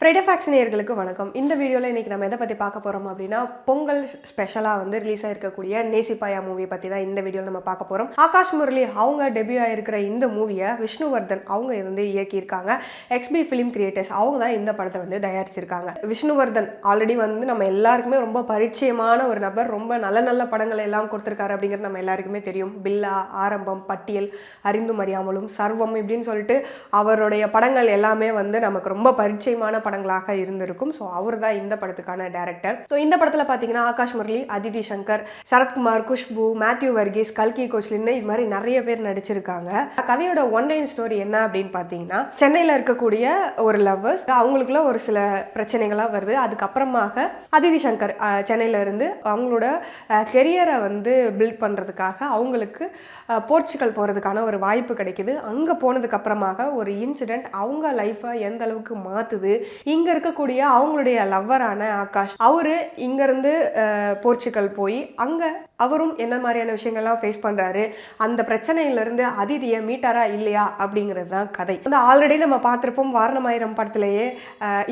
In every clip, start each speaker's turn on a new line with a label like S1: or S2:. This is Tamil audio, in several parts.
S1: ஃப்ரைடே ஃபேக்ஸ் நேயர்களுக்கு வணக்கம். இந்த வீடியோவில் இன்றைக்கி நம்ம எதை பற்றி பார்க்க போகிறோம் அப்படின்னா, பொங்கல் ஸ்பெஷலாக வந்து ரிலீஸ் ஆகிருக்கக்கூடிய நேசிப்பாயா மூவி பற்றி தான் இந்த வீடியோவில் நம்ம பார்க்க போகிறோம். ஆகாஷ் முரளி அவங்க டெபியூ ஆகிருக்கிற இந்த மூவியை விஷ்ணுவர்தன் அவங்க வந்து இயக்கியிருக்காங்க. எக்ஸ்பி ஃபிலிம் கிரியேட்டர்ஸ் அவங்க தான் இந்த படத்தை வந்து தயாரிச்சிருக்காங்க. விஷ்ணுவர்தன் ஆல்ரெடி வந்து நம்ம எல்லாருக்குமே ரொம்ப பரிச்சயமான ஒரு நபர். ரொம்ப நல்ல நல்ல படங்கள் எல்லாம் கொடுத்துருக்காரு அப்படிங்கிறது நம்ம எல்லாருக்குமே தெரியும். பில்லா, ஆரம்பம், பட்டியல், அறிந்தும் அறியாமலும், சர்வம் இப்படின்னு சொல்லிட்டு அவருடைய படங்கள் எல்லாமே வந்து நமக்கு ரொம்ப பரிச்சயமான படங்களாக இருந்திருக்கும். ஸோ அவர் தான் இந்த படத்துக்கான டைரக்டர். ஸோ இந்த படத்தில் பார்த்தீங்கன்னா ஆகாஷ் முரளி, அதிதி சங்கர், சரத்குமார், குஷ்பு, மேத்யூ வர்கீஸ், கல்கி கோச்லின்னு இது மாதிரி நிறைய பேர் நடிச்சிருக்காங்க. கதையோட ஒன்லைன் ஸ்டோரி என்ன அப்படின்னு பார்த்தீங்கன்னா, சென்னையில் இருக்கக்கூடிய ஒரு லவ்வர்ஸ் அவங்களுக்குள்ள ஒரு சில பிரச்சனைகளாக வருது. அதுக்கப்புறமாக அதிதி சங்கர் சென்னையில இருந்து அவங்களோட கெரியரை வந்து பில்ட் பண்ணுறதுக்காக அவங்களுக்கு போர்ச்சுகல் போகிறதுக்கான ஒரு வாய்ப்பு கிடைக்குது. அங்கே போனதுக்கு அப்புறமாக ஒரு இன்சிடென்ட் அவங்க லைஃப்பை எந்த அளவுக்கு மாற்றுது. இங்கே இருக்கக்கூடிய அவங்களுடைய லவ்வரான ஆகாஷ் அவரு இங்கேருந்து போர்ச்சுகல் போய் அங்கே அவரும் என்ன மாதிரியான விஷயங்கள்லாம் ஃபேஸ் பண்ணுறாரு, அந்த பிரச்சனையிலேருந்து அதிதியை மீட்டாரா இல்லையா அப்படிங்கிறது தான் கதை. வந்து ஆல்ரெடி நம்ம பார்த்துருப்போம் வாரணமாயிரம் படத்துலேயே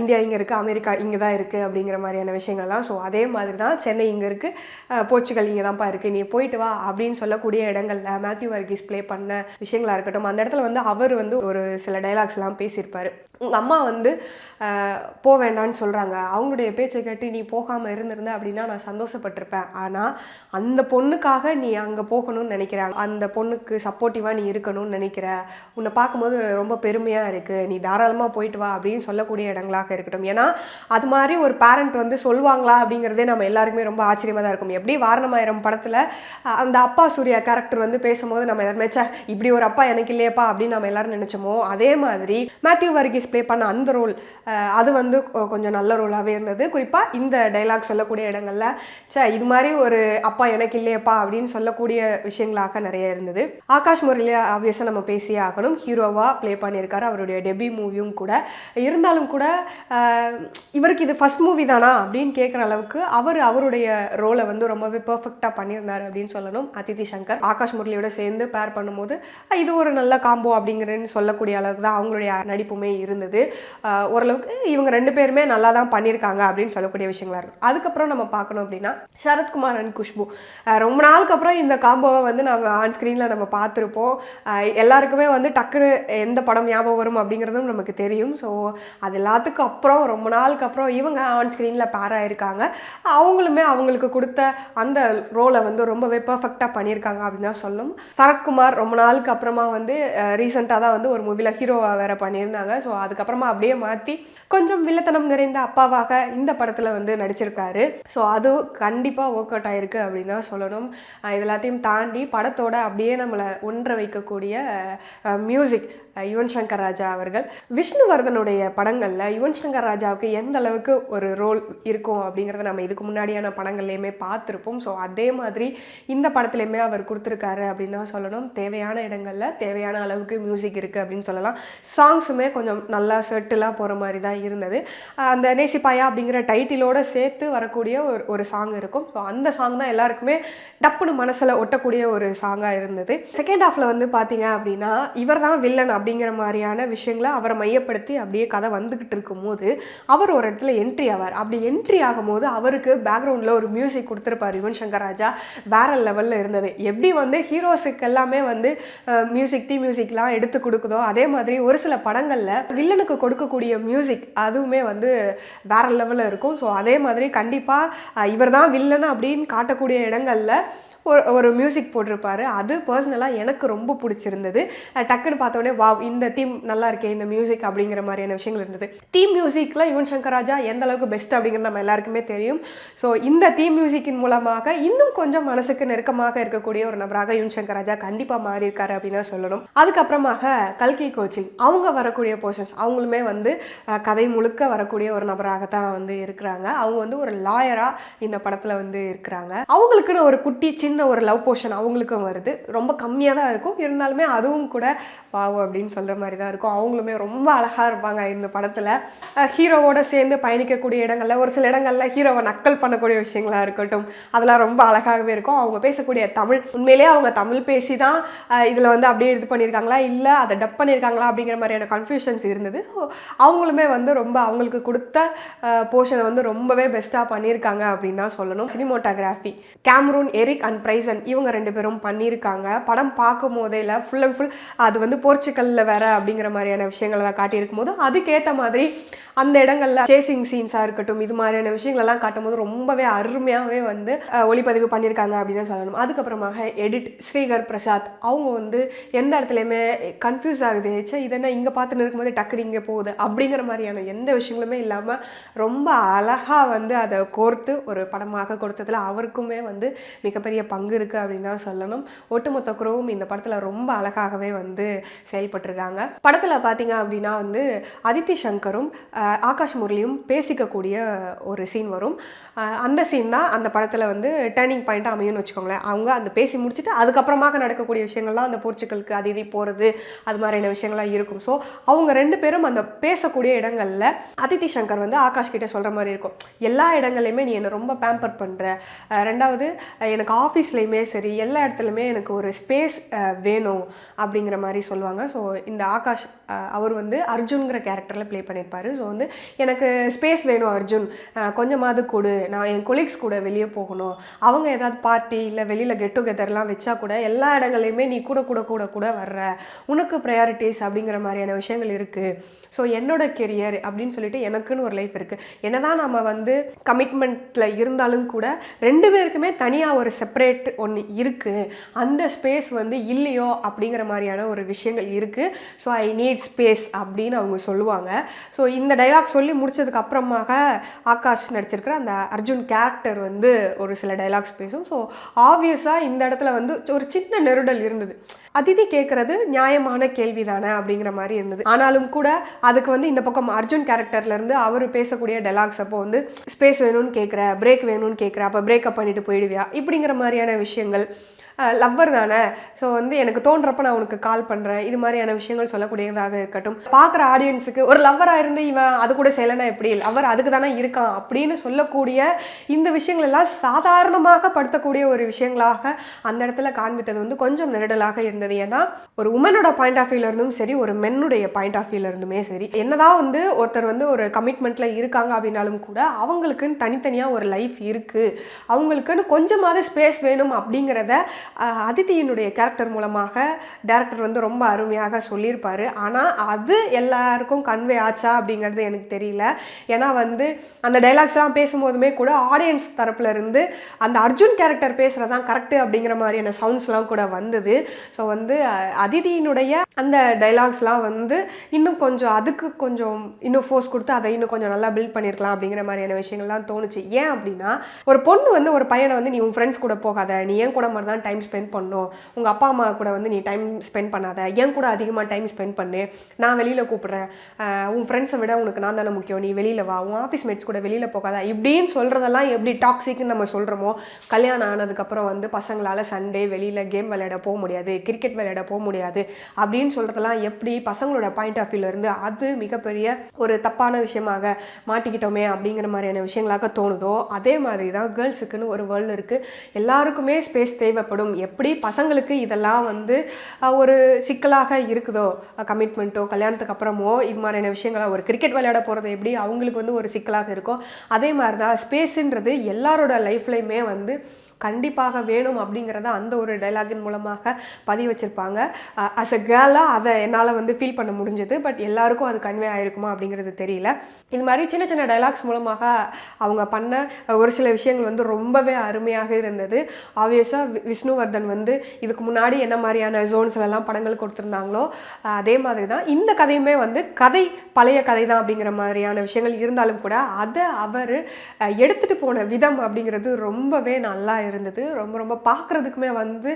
S1: இந்தியா இங்கே இருக்குது, அமெரிக்கா இங்கே தான் இருக்குது அப்படிங்கிற மாதிரியான விஷயங்கள்லாம். ஸோ அதே மாதிரி தான் சென்னை இங்கே இருக்குது, போர்ச்சுகல் இங்கே தான்ப்பா இருக்குது, நீ போயிட்டு வா அப்படின்னு சொல்லக்கூடிய இடங்களில் மேத்யூ வர்கீஸ் ப்ளே பண்ண விஷயங்களாக இருக்கட்டும். அந்த இடத்துல வந்து அவர் வந்து ஒரு சில டைலாக்ஸ்லாம் பேசியிருப்பார். உங்கள் அம்மா வந்து போக வேண்டான்னு சொல்கிறாங்க, அவங்களுடைய பேச்சை கேட்டு நீ போகாமல் இருந்திருந்த அப்படின்னா நான் சந்தோஷப்பட்டிருப்பேன். ஆனால் அந்த பொண்ணுக்காக நீ அங்கே போகணும்னு நினைக்கிறாங்க, அந்த பொண்ணுக்கு சப்போர்ட்டிவாக நீ இருக்கணும்னு நினைக்கிற, உன்னை பார்க்கும்போது ரொம்ப பெருமையாக இருக்குது, நீ தாராளமாக போயிட்டு வா அப்படின்னு சொல்லக்கூடிய இடங்களாக இருக்கட்டும். ஏன்னா அது மாதிரி ஒரு பேரண்ட் வந்து சொல்லுவாங்களா அப்படிங்கிறதே நம்ம எல்லாருக்குமே ரொம்ப ஆச்சரியமாக தான் இருக்கும். எப்படி வாரணமாயிரம் படத்தில் அந்த அப்பா சூர்யா கேரக்டர் வந்து பேசும்போது நம்ம எல்லாருமே இப்படி ஒரு அப்பா எனக்கு இல்லையப்பா அப்படின்னு நம்ம எல்லாரும் நினச்சோமோ, அதே மாதிரி மேத்யூ வர்கீஸ் ப்ளே பண்ண அந்த ரோல் அது வந்து கொஞ்சம் நல்ல ரோலாகவே இருந்தது. குறிப்பாக இந்த டைலாக் சொல்லக்கூடிய இடங்களில் இது மாதிரி ஒரு அப்பா எனக்கு இல்லையப்பா அப்படின்னு சொல்லக்கூடிய விஷயங்களாக நிறைய இருந்தது. ஆகாஷ் முரளி ஆப்வியஸாக நம்ம பேசியே ஆகணும். ஹீரோவாக ப்ளே பண்ணியிருக்காரு, அவருடைய டெபியூ மூவியும் கூட. இருந்தாலும் கூட இவருக்கு இது ஃபர்ஸ்ட் மூவி தானா அப்படின்னு கேட்குற அளவுக்கு அவருடைய ரோலை வந்து ரொம்பவே பெர்ஃபெக்டாக பண்ணியிருந்தார் அப்படின்னு சொல்லணும். அதிதி சங்கர் ஆகாஷ் முரளியோட சேர்ந்து பேர் பண்ணும்போது இது ஒரு நல்ல காம்போ அப்படிங்கிறன்னு சொல்லக்கூடிய அளவுக்கு தான் அவங்களுடைய நடிப்புமே இருந்தது. ஓரளவுக்கு இவங்க ரெண்டு பேருமே நல்லா தான் பண்ணியிருக்காங்க அப்படின்னு சொல்லக்கூடிய விஷயங்களா இருக்கும். அதுக்கப்புறம் நம்ம பார்க்கணும் அப்படின்னா சரத்குமார் அண்ட் குஷ்பு ரொம்ப நாளுக்கு அப்புறம் இந்த காம்போவை வந்து நம்ம ஆன் ஸ்க்ரீனில் நம்ம பார்த்துருப்போம். எல்லாருக்குமே வந்து டக்குன்னு எந்த படம் ஞாபகம் வரும் அப்படிங்கிறதும் நமக்கு தெரியும். ஸோ அது எல்லாத்துக்கும் அப்புறம் ரொம்ப நாளுக்கு அப்புறம் இவங்க ஆன் ஸ்க்ரீனில் பேராக இருக்காங்க. அவங்களுமே அவங்களுக்கு கொடுத்த அந்த ரோலை வந்து ரொம்பவே பெர்ஃபெக்டாக பண்ணியிருக்காங்க அப்படின்னு தான் சொல்லணும். சரத்குமார் ரொம்ப நாளுக்கு அப்புறமா வந்து ரீசெண்டாக தான் வந்து ஒரு மூவியில் ஹீரோவாக வேற பண்ணியிருந்தாங்க. ஸோ அதுக்கப்புறமா அப்படியே மாற்றி கொஞ்சம் வில்லத்தனம் நிறைந்த அப்பாவாக இந்த படத்தில் வந்து நடிச்சிருக்காரு. ஸோ அது கண்டிப்பாக ஒர்க் அவுட் ஆகிருக்கு அப்படின்னு தான் சொல்லணும். இது எல்லாத்தையும் தாண்டி படத்தோட அப்படியே நம்மளை ஒன்றை வைக்கக்கூடிய மியூசிக் யுவன் சங்கர் ராஜா அவர்கள். விஷ்ணுவர்தனுடைய படங்களில் யுவன் சங்கர் ராஜாவுக்கு எந்த அளவுக்கு ஒரு ரோல் இருக்கும் அப்படிங்கிறத நம்ம இதுக்கு முன்னாடியான படங்கள்லையுமே பார்த்துருப்போம். ஸோ அதே மாதிரி இந்த படத்துலையுமே அவர் கொடுத்துருக்காரு அப்படின்னு தான் சொல்லணும். தேவையான இடங்களில் தேவையான அளவுக்கு மியூசிக் இருக்குது அப்படின்னு சொல்லலாம். சாங்ஸுமே கொஞ்சம் நல்லா செட்டிலாக போகிற மாதிரி தான் இருந்தது. அந்த நேசிப்பாயா அப்படிங்கிற டைட்டிலோடு சேர்த்து வரக்கூடிய ஒரு சாங் இருக்கும். ஸோ அந்த சாங் தான் எல்லாருக்குமே டப்புன்னு மனசில் ஒட்டக்கூடிய ஒரு சாங்காக இருந்தது. செகண்ட் ஹாஃபில் வந்து பார்த்தீங்க அப்படின்னா இவர் தான் வில்லன் அப்படிங்கிற மாதிரியான விஷயங்களை அவரை மையப்படுத்தி அப்படியே கதை வந்துக்கிட்டு இருக்கும்போது அவர் ஒரு இடத்துல என்ட்ரி ஆவார். அப்படி என்ட்ரி ஆகும்போது அவருக்கு பேக்ரவுண்டில் ஒரு மியூசிக் கொடுத்துருப்பார் யுவன் சங்கர் ராஜா. வேற லெவலில் இருந்தது. எப்படி வந்து ஹீரோஸுக்கு எல்லாமே வந்து மியூசிக்லாம் எடுத்து கொடுக்குதோ அதே மாதிரி ஒரு சில படங்களில் வில்லனுக்கு கொடுக்கக்கூடிய மியூசிக் அதுவுமே வந்து வேற லெவலில் இருக்கும். ஸோ அதே மாதிரி கண்டிப்பாக இவர் தான் வில்லன் அப்படின்னு காட்டக்கூடிய இடங்களில் ஒரு மியூசிக் போட்டிருப்பாரு. அது பர்சனலாக எனக்கு ரொம்ப பிடிச்சிருந்தது. டக்குன்னு பார்த்தோன்னே வா இந்த தீம் நல்லா இருக்கே இந்த மியூசிக் அப்படிங்கிற மாதிரியான விஷயங்கள் இருந்தது. தீம் மியூசிக்கில் யுவன் சங்கர் ராஜா எந்த அளவுக்கு பெஸ்ட் அப்படிங்கிறது நம்ம எல்லாருக்குமே தெரியும். ஸோ இந்த தீம் மியூசிக்கின் மூலமாக இன்னும் கொஞ்சம் மனசுக்கு நெருக்கமாக இருக்கக்கூடிய ஒரு நபராக யுவன் சங்கர் ராஜா கண்டிப்பாக மாறியிருக்காரு அப்படின்னு தான் சொல்லணும். அதுக்கப்புறமாக கல்கி கோச்சிங் அவங்க வரக்கூடிய போர்ஷன்ஸ் அவங்களுமே வந்து கதை முழுக்க வரக்கூடிய ஒரு நபராக தான் வந்து இருக்கிறாங்க. அவங்க வந்து ஒரு லாயராக இந்த படத்தில் வந்து இருக்கிறாங்க. அவங்களுக்குன்னு ஒரு குட்டி சின்ன சின்ன ஒரு லவ் போர்ஷன் அவங்களுக்கும் வருது. ரொம்ப கம்மியாக தான் இருக்கும், இருந்தாலுமே அதுவும் கூட வாவ் அப்படின்னு சொல்கிற மாதிரி தான் இருக்கும். அவங்களுமே ரொம்ப அழகாக இருப்பாங்க இந்த படத்தில். ஹீரோவோட சேர்ந்து பயணிக்கக்கூடிய இடங்களில் ஒரு சில இடங்களில் ஹீரோவை நக்கல் பண்ணக்கூடிய விஷயங்களாக இருக்கட்டும், அதெல்லாம் ரொம்ப அழகாகவே இருக்கும். அவங்க பேசக்கூடிய தமிழ், உண்மையிலேயே அவங்க தமிழ் பேசி தான் இதில் வந்து அப்படியே இது பண்ணியிருக்காங்களா இல்லை அதை டப் பண்ணியிருக்காங்களா அப்படிங்கிற மாதிரியான கன்ஃபியூஷன்ஸ் இருந்தது. ஸோ அவங்களுமே வந்து ரொம்ப அவங்களுக்கு கொடுத்த போர்ஷனை வந்து ரொம்பவே பெஸ்ட்டாக பண்ணியிருக்காங்க அப்படின்னு தான் சொல்லணும். Cinematography Cameron, Eric and Bryson இவங்க 2 பேரும் பண்ணியிருக்காங்க. படம் பார்க்கும் போதே இல்லை, ஃபுல் அண்ட் ஃபுல் அது வந்து போர்ச்சுகலில் வேற அப்படிங்கிற மாதிரியான விஷயங்களை தான் காட்டியிருக்கும் போது அதுக்கேற்ற மாதிரி அந்த இடங்களில் சேசிங் சீன்ஸாக இருக்கட்டும், இது மாதிரியான விஷயங்களெல்லாம் காட்டும்போது ரொம்பவே அருமையாகவே வந்து ஒளிப்பதிவு பண்ணியிருக்காங்க அப்படின்னு சொல்லணும். அதுக்கப்புறமாக எடிட் ஸ்ரீகர் பிரசாத் அவங்க வந்து எந்த இடத்துலையுமே கன்ஃபியூஸ் ஆகுது, சே இதென்ன இங்கே பார்த்துன்னு இருக்கும்போது டக்குனு இங்கே போகுது அப்படிங்கிற மாதிரியான எந்த விஷயங்களுமே இல்லாமல் ரொம்ப அழகாக வந்து அதை கோர்த்து ஒரு படமாக கொடுத்ததில் அவருக்குமே வந்து மிகப்பெரிய பங்கு இருக்குது அப்படின்னு தான் சொல்லணும். ஒட்டுமொத்த குரோவும் இந்த படத்தில் ரொம்ப அழகாகவே வந்து செயல்பட்டிருக்காங்க. படத்தில் பார்த்தீங்க அப்படின்னா வந்து அதித்தி சங்கரும் ஆகாஷ் முரளியும் பேசிக்கக்கூடிய ஒரு சீன் வரும். அந்த சீன் தான் அந்த படத்தில் வந்து டேர்னிங் பாயிண்ட்டாக அமையும்னு வச்சுக்கோங்களேன். அவங்க அந்த பேசி முடிச்சுட்டு அதுக்கப்புறமாக நடக்கக்கூடிய விஷயங்கள்லாம் அந்த போர்ச்சுகலுக்கு அது இது போகிறது அது மாதிரியான விஷயங்கள்லாம் இருக்கும். ஸோ அவங்க 2 பேரும் அந்த பேசக்கூடிய இடங்களில் அதித்தி சங்கர் வந்து ஆகாஷ் கிட்டே சொல்கிற மாதிரி இருக்கும், எல்லா இடங்கள்லையுமே நீ என்னை ரொம்ப பேம்பர் பண்ணுற, ரெண்டாவது எனக்கு ஆஃபீஸ்லேயுமே சரி எல்லா இடத்துலையுமே எனக்கு ஒரு ஸ்பேஸ் வேணும் அப்படிங்கிற மாதிரி சொல்லுவாங்க. ஸோ இந்த ஆகாஷ் அவர் வந்து அர்ஜுன்கிற கேரக்டரில் ப்ளே பண்ணியிருப்பார். ஸோ வந்து எனக்கு ஸ்பேஸ் வேணும் அர்ஜுன், கொஞ்சமாவது கொடு, நான் என் கொலீக்ஸ் கூட வெளியே போகணும், அவங்க ஏதாவது பார்ட்டி இல்லை வெளியில் கெட் டுகெதர்லாம் வச்சா கூட எல்லா இடங்களையுமே நீ கூட கூட கூட கூட வர்ற, உனக்கு ப்ரையாரிட்டிஸ் அப்படிங்கிற மாதிரியான விஷயங்கள் இருக்குது. ஸோ என்னோட கெரியர் அப்படின்னு சொல்லிட்டு எனக்குன்னு ஒரு லைஃப் இருக்குது. என்னதான் நம்ம வந்து கமிட்மெண்ட்டில் இருந்தாலும் கூட 2 பேருக்குமே தனியாக ஒரு செப்பரேட் ஒன்று இருக்குது, அந்த ஸ்பேஸ் வந்து இல்லையோ அப்படிங்கிற மாதிரியான ஒரு விஷயங்கள் இருக்குது. ஸோ ஐ நீட் ஸ்பேஸ் அப்படின்னு அவங்க சொல்லுவாங்க. ஸோ இந்த டைலாக் சொல்லி முடிச்சதுக்கு அப்புறமாக ஆகாஷ் நடிச்சிருக்கிற அந்த அர்ஜுன் கேரக்டர் வந்து ஒரு சில டைலாக்ஸ் பேசும். ஸோ ஆப்வியஸாக இந்த இடத்துல வந்து ஒரு சின்ன நெருடல் இருந்தது. அதிதி கேட்குறது நியாயமான கேள்வி தானே அப்படிங்கிற மாதிரி இருந்தது. ஆனாலும் கூட அதுக்கு வந்து இந்த பக்கம் அர்ஜுன் கேரக்டர்லேருந்து அவர் பேசக்கூடிய டைலாக்ஸ் அப்போ வந்து ஸ்பேஸ் வேணும்னு கேட்குற, பிரேக் வேணும்னு கேட்குற, அப்போ பிரேக்கப் பண்ணிட்டு போயிடுவியா இப்படிங்கிற மாதிரியான விஷயங்கள், லவ்வர் தானே, ஸோ வந்து எனக்கு தோன்றப்ப நான் உனக்கு கால் பண்ணுறேன், இது மாதிரியான விஷயங்கள் சொல்லக்கூடியதாக இருக்கட்டும். பார்க்குற ஆடியன்ஸுக்கு ஒரு லவ்வராக இருந்து இவன் அது கூட செய்யலைன்னா எப்படி, லவ்வர் அதுக்கு தானே இருக்கான் அப்படின்னு சொல்லக்கூடிய இந்த விஷயங்கள் எல்லாம் சாதாரணமாக படுத்தக்கூடிய ஒரு விஷயங்களாக அந்த இடத்துல காண்பித்தது வந்து கொஞ்சம் நெருடலாக இருந்தது. ஏன்னா ஒரு உமனோட பாயிண்ட் ஆஃப் வியூல இருந்தும் சரி, ஒரு மென்னுடைய பாயிண்ட் ஆஃப் வியூல இருந்துமே சரி, என்னதான் வந்து ஒருத்தர் வந்து ஒரு கமிட்மெண்ட்டில் இருக்காங்க அப்படின்னாலும் கூட அவங்களுக்குன்னு தனித்தனியாக ஒரு லைஃப் இருக்குது, அவங்களுக்குன்னு கொஞ்சமாவது ஸ்பேஸ் வேணும் அப்படிங்கிறத அதித்தியினுடைய கேரக்டர் மூலமாக டைரக்டர் வந்து ரொம்ப அருமையாக சொல்லியிருப்பார். ஆனால் அது எல்லாருக்கும் கன்வே ஆச்சா அப்படிங்கிறது எனக்கு தெரியல. ஏன்னா வந்து அந்த டைலாக்ஸ்லாம் பேசும்போதுமே கூட ஆடியன்ஸ் தரப்புல இருந்து அந்த அர்ஜுன் கேரக்டர் பேசுகிறதான் கரெக்டு அப்படிங்கிற மாதிரியான சவுண்ட்ஸ்லாம் கூட வந்தது. ஸோ வந்து அதித்தியினுடைய அந்த டைலாக்ஸ்லாம் வந்து இன்னும் கொஞ்சம் அதுக்கு கொஞ்சம் இன்னும் ஃபோர்ஸ் கொடுத்து அதை இன்னும் கொஞ்சம் நல்லா பில்ட் பண்ணியிருக்கலாம் அப்படிங்கிற மாதிரியான விஷயங்கள்லாம் தோணுச்சு. ஏன் அப்படின்னா ஒரு பொண்ணு வந்து ஒரு பையனை வந்து நீ உன் ஃப்ரெண்ட்ஸ் கூட போகாத, நீ ஏன் கூட மாதிரி தான் டைம் ஸ்பெண்ட் பண்ணணும், உங்கள் அப்பா அம்மா கூட வந்து நீ டைம் ஸ்பெண்ட் பண்ணாத, என் கூட அதிகமாக டைம் ஸ்பெண்ட் பண்ணு, நான் வெளியில் கூப்பிட்றேன், உன் ஃப்ரெண்ட்ஸை விட உனக்கு நான் தானே முக்கியம், நீ வெளியில் வா, உன் ஆஃபீஸ் மேட்ஸ் கூட வெளியில் போகாத இப்படின்னு சொல்கிறதெல்லாம் எப்படி டாக்ஸிக்னு நம்ம சொல்கிறோமோ, கல்யாணம் ஆனதுக்கப்புறம் வந்து பசங்களால் சண்டே வெளியில் கேம் விளையாட போக முடியாது, கிரிக்கெட் விளையாட போக முடியாது அப்படின்னு சொல்கிறதெல்லாம் எப்படி பசங்களோட பாயிண்ட் ஆஃப் வியூலேருந்து அது மிகப்பெரிய ஒரு தப்பான விஷயமாக மாட்டிக்கிட்டோமே அப்படிங்கிற மாதிரியான விஷயங்களாக தோணுதோ, அதே மாதிரி தான் கேர்ள்ஸுக்குன்னு ஒரு வேர்ல்டு இருக்குது. எல்லாருக்குமே ஸ்பேஸ் தேவைப்படும். எப்படி பசங்களுக்கு இதெல்லாம் வந்து ஒரு சிக்கலாக இருக்குதோ, கமிட்மெண்ட்டோ கல்யாணத்துக்கு அப்புறமோ இது மாதிரியான விஷயங்களாக ஒரு கிரிக்கெட் விளையாட போகிறது எப்படி அவங்களுக்கு வந்து ஒரு சிக்கலாக இருக்கோ, அதே மாதிரி தான் ஸ்பேஸுன்றது எல்லாரோட லைஃப்லையுமே வந்து கண்டிப்பாக வேணும் அப்படிங்கிறத அந்த ஒரு டைலாகின் மூலமாக பதிவு வச்சுருப்பாங்க. அஸ் அ கேர்ளாக அதை என்னால் வந்து ஃபீல் பண்ண முடிஞ்சது. பட் எல்லாருக்கும் அது கன்வே ஆகிருக்குமா அப்படிங்கிறது தெரியல. இது மாதிரி சின்ன சின்ன டைலாக்ஸ் மூலமாக அவங்க பண்ண ஒரு சில விஷயங்கள் வந்து ரொம்பவே அருமையாக இருந்தது. ஆப்வியஸாக விஷ்ணுவர்தன் வந்து இதுக்கு முன்னாடி என்ன மாதிரியான ஜோன்ஸ்லாம் படங்கள் கொடுத்துருந்தாங்களோ அதே மாதிரி தான் இந்த கதையுமே வந்து கதை பழைய கதை தான் அப்படிங்கிற மாதிரியான விஷயங்கள் இருந்தாலும் கூட அதை அவர் எடுத்துகிட்டு போன விதம் அப்படிங்கிறது ரொம்பவே நல்லா இருந்தது. ரொம்ப ரொம்ப பார்க்குறதுக்குமே வந்து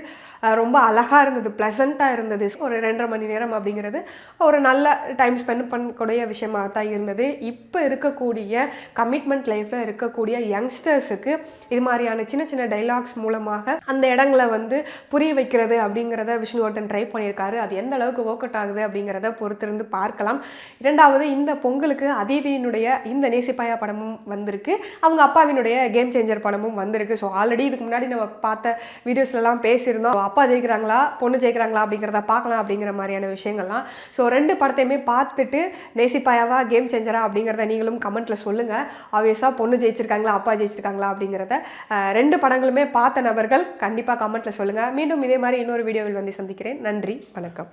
S1: ரொம்ப அழகாக இருந்தது, ப்ளசண்ட்டாக இருந்தது. ஒரு 2.5 மணி நேரம் அப்படிங்கிறது ஒரு நல்ல டைம் ஸ்பெண்ட் பண்ணக்கூடிய விஷயமாக தான் இருந்தது. இப்போ இருக்கக்கூடிய கமிட்மெண்ட் லைஃப்பில் இருக்கக்கூடிய யங்ஸ்டர்ஸுக்கு இது மாதிரியான சின்ன சின்ன டைலாக்ஸ் மூலமாக அந்த இடங்களை வந்து புரிய வைக்கிறது அப்படிங்கிறத விஷ்ணுவர்தன் ட்ரை பண்ணியிருக்காரு. அது எந்த அளவுக்கு ஒர்க் அவுட் ஆகுது அப்படிங்கிறத பொறுத்திருந்து பார்க்கலாம். இரண்டாவது, இந்த பொங்கலுக்கு அதிதியினுடைய இந்த நேசிப்பாயா படமும் வந்திருக்கு, அவங்க அப்பாவினுடைய கேம் சேஞ்சர் படமும் வந்திருக்கு. ஸோ ஆல்ரெடி இதுக்கு முன்னாடி நம்ம பார்த்த வீடியோஸ்லாம் பேசியிருந்தோம், அப்பா ஜெயிக்கிறாங்களா பொண்ணு ஜெயிக்கிறாங்களா அப்படிங்கிறத பார்க்கலாம் அப்படிங்கிற மாதிரியான விஷயங்கள்லாம். ஸோ 2 படத்தையுமே பார்த்துட்டு நேசிப்பாயாவா கேம் சேஞ்சரா அப்படிங்கிறத நீங்களும் கமெண்ட்டில் சொல்லுங்கள். ஆப்வியஸாக பொண்ணு ஜெயிச்சிருக்காங்களா அப்பா ஜெயிச்சிருக்காங்களா அப்படிங்கிறத 2 படங்களுமே பார்த்த நபர்கள் கண்டிப்பாக கமெண்ட்டில் சொல்லுங்கள். மீண்டும் இதே மாதிரி இன்னொரு வீடியோவில் வந்து சந்திக்கிறேன். நன்றி, வணக்கம்.